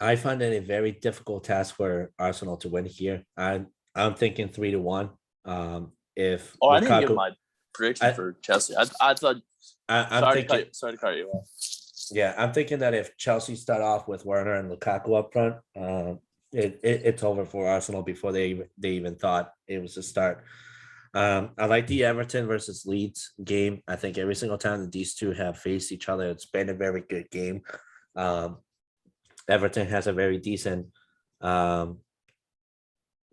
a very difficult task for Arsenal to win here. I'm thinking 3-1. If Oh, I didn't give Lukaku, my prediction I- for Chelsea. I thought. I'm thinking, Sorry to cut you off. yeah, I'm thinking that if Chelsea start off with Werner and Lukaku up front, it's over for Arsenal before they even thought it was a start. I like the Everton versus Leeds game. I think every single time that these two have faced each other, it's been a very good game. Everton has a very decent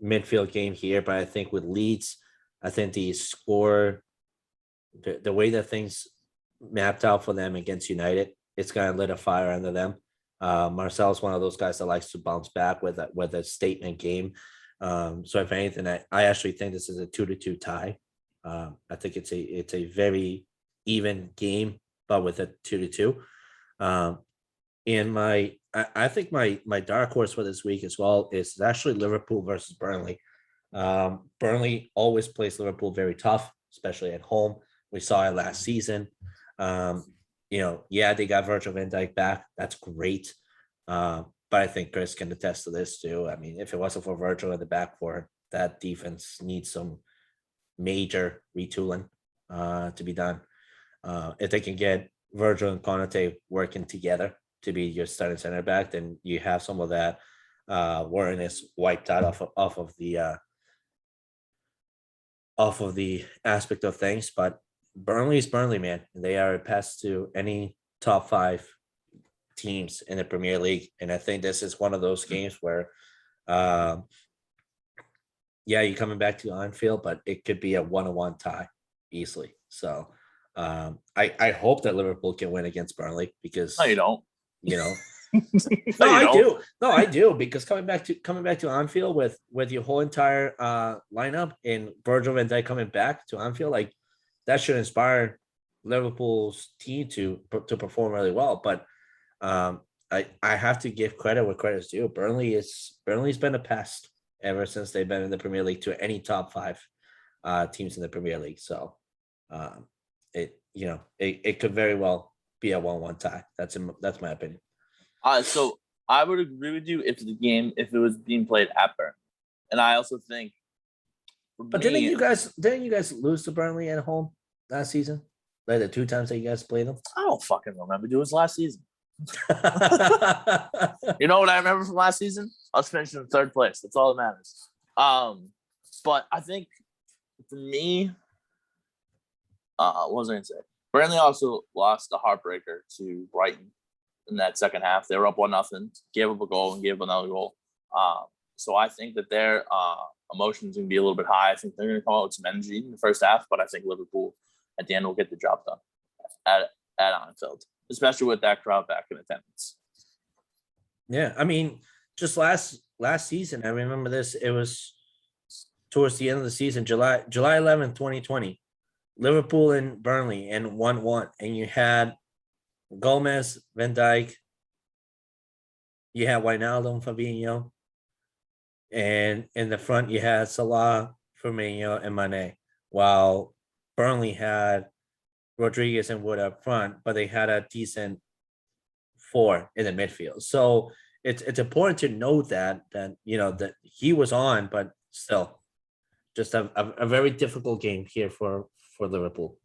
midfield game here, but I think with Leeds, I think the score, the way that things mapped out for them against United, it's gonna lit a fire under them. Marcel's one of those guys that likes to bounce back with a statement game. So if anything, I actually think this is a 2-2 tie. I think it's a very even game, but with a 2-2. And I think my dark horse for this week as well is actually Liverpool versus Burnley. Burnley always plays Liverpool very tough, especially at home. We saw it last season. They got Virgil van Dijk back. That's great. But I think Chris can attest to this too. I mean, if it wasn't for Virgil in the back four, that defense needs some major retooling to be done. If they can get Virgil and Konate working together to be your starting center back, then you have some of that wariness wiped out off of the aspect of things. But Burnley is Burnley, man. They are a pass to any top 5 teams in the Premier League, and I think this is one of those games where, you're coming back to Anfield, but it could be a 1-1 tie easily. So, I hope that Liverpool can win against Burnley because No, you don't. No, I do. No, I do because coming back to Anfield with your whole entire lineup and Virgil van Dijk coming back to Anfield, like that should inspire Liverpool's team to perform really well. But I have to give credit where credit's due. Burnley's been a pest ever since they've been in the Premier League to any top 5 teams in the Premier League. So it could very well be a 1-1 tie. That's my opinion. So I would agree with you if it was being played at Burnley, and I also think. But didn't you guys lose to Burnley at home last season? Like the 2 times that you guys played them? I don't fucking remember. It was last season. You know what I remember from last season? I was finishing in 3rd place. That's all that matters. But I think for me, what was I going to say? Burnley also lost a heartbreaker to Brighton in that second half. They were up 1-0, gave up a goal and gave up another goal. So I think that their emotions are going to be a little bit high. I think they're going to come out with some energy in the first half, but I think Liverpool at the end will get the job done at Anfield, especially with that crowd back in attendance. Yeah, I mean, just last season, I remember this. It was towards the end of the season, July 11th, 2020. Liverpool and Burnley and 1-1, and you had Gomez, Van Dijk, you had Wijnaldum, Fabinho, and in the front you had Salah, Firmino, and Mane. While Burnley had Rodriguez and Wood up front, but they had a decent 4 in the midfield. So it's important to note that that he was on, but still, just a very difficult game here for Liverpool.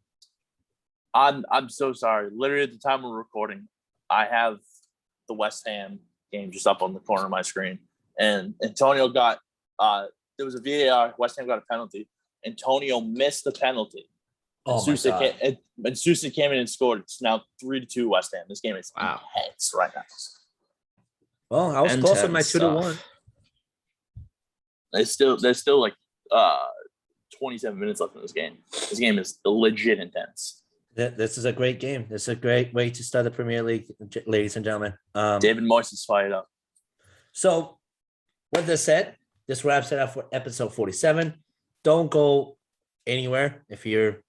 I'm so sorry. Literally at the time we're recording, I have the West Ham game just up on the corner of my screen, and Antonio got there was a VAR. West Ham got a penalty. Antonio missed the penalty. Oh my God. And Sousa came in and scored. It's now 3-2 West Ham. This game is intense right now. Well, I was close on my 2-1. There's still like 27 minutes left in this game. This game is legit intense. This is a great game. This is a great way to start the Premier League, ladies and gentlemen. David Moyes is fired up. So, with this said, this wraps it up for episode 47. Don't go anywhere if you're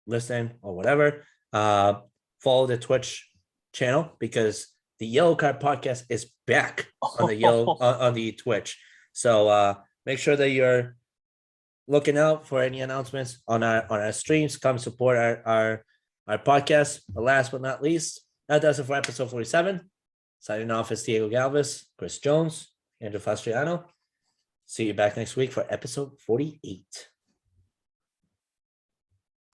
listening or whatever. Follow the Twitch channel because the Yellow Card Podcast is back on the on the Twitch. So make sure that you're looking out for any announcements on our streams. Come support our podcast. But last but not least, that does it for episode 47. Signing off is Diego Galvez, Chris Jones, Andrew Fastriano. See you back next week for episode 48.